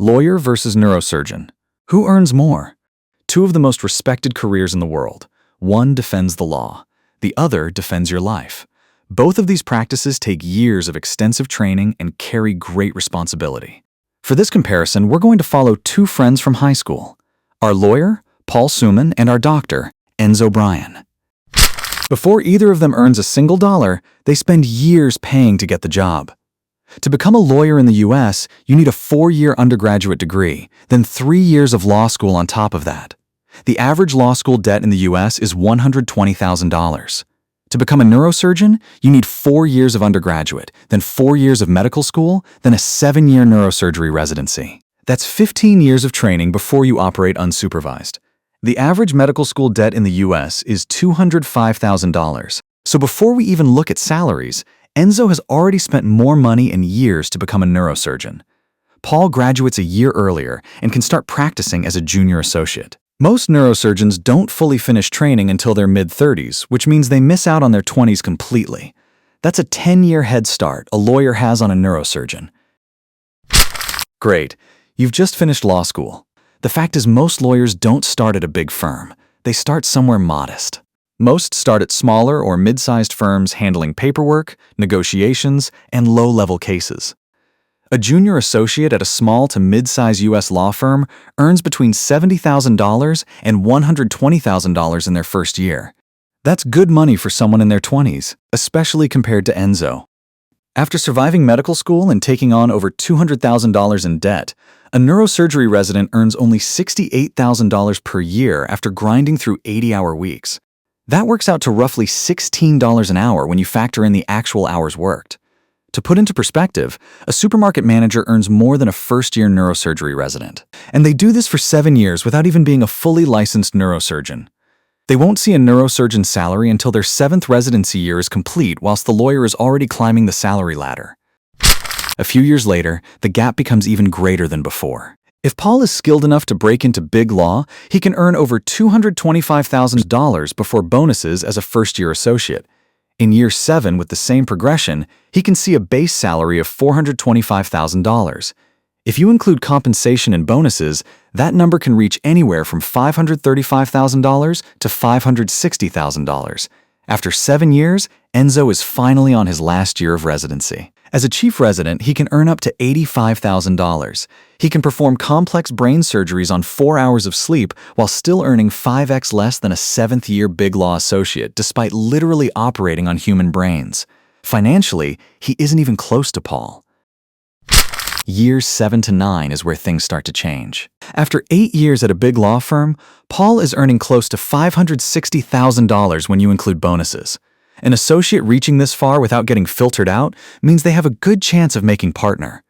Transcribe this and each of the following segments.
Lawyer versus neurosurgeon. Who earns more? Two of the most respected careers in the world. One defends the law. The other defends your life. Both of these practices take years of extensive training and carry great responsibility. For this comparison, we're going to follow two friends from high school. Our lawyer, Paul Suman, and our doctor, Enzo Bryan. Before either of them earns a single dollar, they spend years paying to get the job. To become a lawyer in the US, you need a 4-year undergraduate degree, then 3 years of law school on top of that. The average law school debt in the US is $120,000. To become a neurosurgeon, you need 4 years of undergraduate, then 4 years of medical school, then a 7-year neurosurgery residency. That's 15 years of training before you operate unsupervised. The average medical school debt in the US is $205,000. So before we even look at salaries, Enzo has already spent more money and years to become a neurosurgeon. Paul graduates a year earlier and can start practicing as a junior associate. Most neurosurgeons don't fully finish training until their mid-30s, which means they miss out on their 20s completely. That's a 10-year head start a lawyer has on a neurosurgeon. Great, you've just finished law school. The fact is most lawyers don't start at a big firm. They start somewhere modest. Most start at smaller or mid-sized firms handling paperwork, negotiations, and low-level cases. A junior associate at a small to mid-size U.S. law firm earns between $70,000 and $120,000 in their first year. That's good money for someone in their 20s, especially compared to Enzo. After surviving medical school and taking on over $200,000 in debt, a neurosurgery resident earns only $68,000 per year after grinding through 80-hour weeks. That works out to roughly $16 an hour when you factor in the actual hours worked. To put into perspective, a supermarket manager earns more than a first-year neurosurgery resident. And they do this for 7 years without even being a fully licensed neurosurgeon. They won't see a neurosurgeon's salary until their 7th residency year is complete, whilst the lawyer is already climbing the salary ladder. A few years later, the gap becomes even greater than before. If Paul is skilled enough to break into big law, he can earn over $225,000 before bonuses as a first-year associate. In year 7, with the same progression, he can see a base salary of $425,000. If you include compensation and bonuses, that number can reach anywhere from $535,000 to $560,000. After 7 years, Enzo is finally on his last year of residency. As a chief resident, he can earn up to $85,000. He can perform complex brain surgeries on 4 hours of sleep while still earning 5x less than a 7th-year big law associate, despite literally operating on human brains. Financially, he isn't even close to Paul. Years 7 to 9 is where things start to change. After 8 years at a big law firm, Paul is earning close to $560,000 when you include bonuses. An associate reaching this far without getting filtered out means they have a good chance of making partner.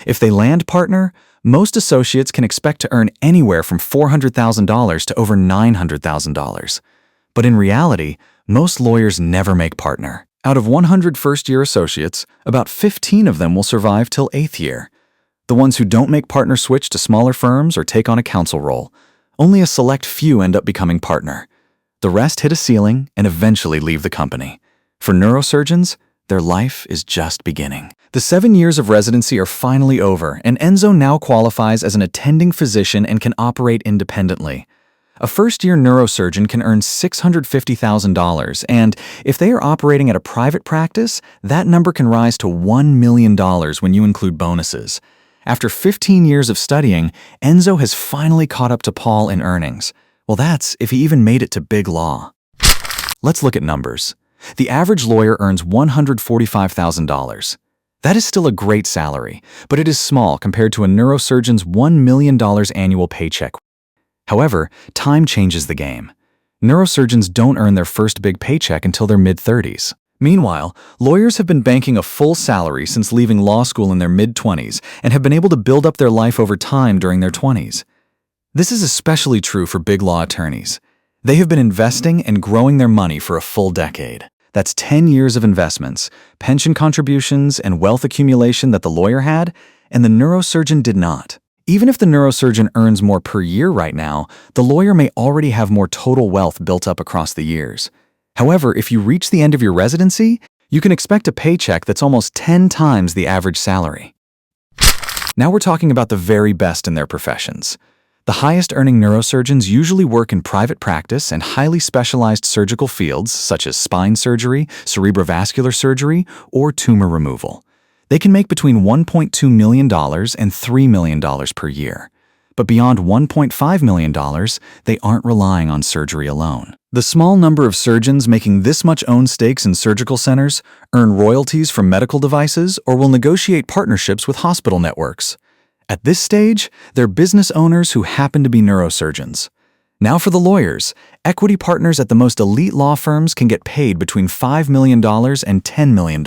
If they land partner, most associates can expect to earn anywhere from $400,000 to over $900,000. But in reality, most lawyers never make partner. Out of 100 first-year associates, about 15 of them will survive till 8th year. The ones who don't make partner switch to smaller firms or take on a counsel role. Only a select few end up becoming partner. The rest hit a ceiling and eventually leave the company. For neurosurgeons, their life is just beginning. The 7 years of residency are finally over, and Enzo now qualifies as an attending physician and can operate independently. A first-year neurosurgeon can earn $650,000, and if they are operating at a private practice, that number can rise to $1 million when you include bonuses. After 15 years of studying, Enzo has finally caught up to Paul in earnings. Well, that's if he even made it to big law. Let's look at numbers. The average lawyer earns $145,000. That is still a great salary, but it is small compared to a neurosurgeon's $1 million annual paycheck. However, time changes the game. Neurosurgeons don't earn their first big paycheck until their mid-30s. Meanwhile, lawyers have been banking a full salary since leaving law school in their mid-20s and have been able to build up their life over time during their 20s. This is especially true for big law attorneys. They have been investing and growing their money for a full decade. That's 10 years of investments, pension contributions, and wealth accumulation that the lawyer had, and the neurosurgeon did not. Even if the neurosurgeon earns more per year right now, the lawyer may already have more total wealth built up across the years. However, if you reach the end of your residency, you can expect a paycheck that's almost 10 times the average salary. Now we're talking about the very best in their professions. The highest-earning neurosurgeons usually work in private practice and highly specialized surgical fields such as spine surgery, cerebrovascular surgery, or tumor removal. They can make between $1.2 million and $3 million per year. But beyond $1.5 million, they aren't relying on surgery alone. The small number of surgeons making this much own stakes in surgical centers earn royalties from medical devices or will negotiate partnerships with hospital networks. At this stage, they're business owners who happen to be neurosurgeons. Now for the lawyers. Equity partners at the most elite law firms can get paid between $5 million and $10 million.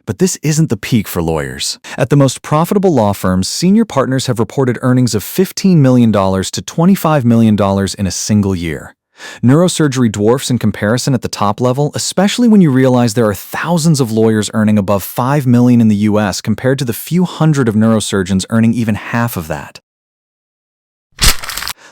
But this isn't the peak for lawyers. At the most profitable law firms, senior partners have reported earnings of $15 million to $25 million in a single year. Neurosurgery dwarfs in comparison at the top level, especially when you realize there are thousands of lawyers earning above $5 million in the US compared to the few hundred of neurosurgeons earning even half of that.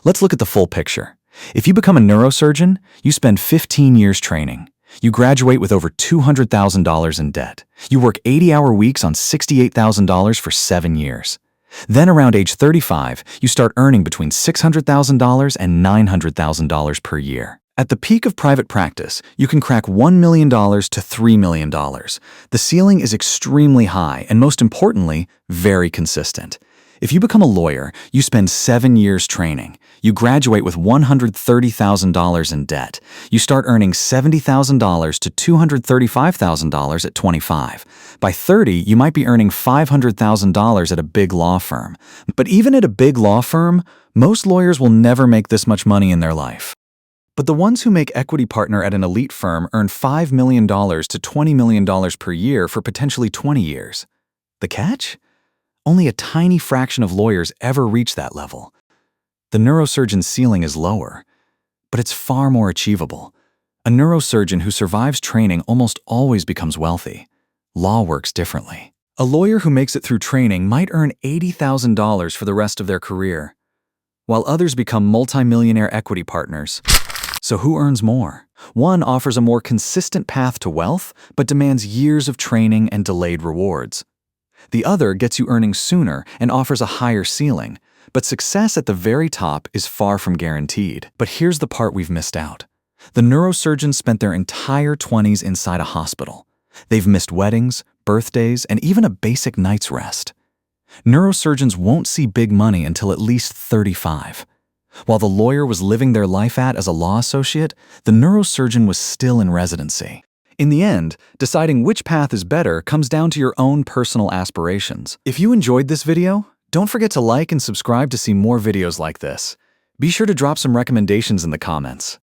Let's look at the full picture. If you become a neurosurgeon, you spend 15 years training. You graduate with over $200,000 in debt. You work 80-hour weeks on $68,000 for 7 years. Then around age 35, you start earning between $600,000 and $900,000 per year. At the peak of private practice, you can crack $1 million to $3 million. The ceiling is extremely high and, most importantly, very consistent. If you become a lawyer, you spend 7 years training. You graduate with $130,000 in debt. You start earning $70,000 to $235,000 at 25. By 30, you might be earning $500,000 at a big law firm. But even at a big law firm, most lawyers will never make this much money in their life. But the ones who make equity partner at an elite firm earn $5 million to $20 million per year for potentially 20 years. The catch? Only a tiny fraction of lawyers ever reach that level. The neurosurgeon's ceiling is lower, but it's far more achievable. A neurosurgeon who survives training almost always becomes wealthy. Law works differently. A lawyer who makes it through training might earn $80,000 for the rest of their career, while others become multimillionaire equity partners. So who earns more? One offers a more consistent path to wealth, but demands years of training and delayed rewards. The other gets you earning sooner and offers a higher ceiling, but success at the very top is far from guaranteed. But here's the part we've missed out. The neurosurgeons spent their entire 20s inside a hospital. They've missed weddings, birthdays, and even a basic night's rest. Neurosurgeons won't see big money until at least 35. While the lawyer was living their life as a law associate, the neurosurgeon was still in residency. In the end, deciding which path is better comes down to your own personal aspirations. If you enjoyed this video, don't forget to like and subscribe to see more videos like this. Be sure to drop some recommendations in the comments.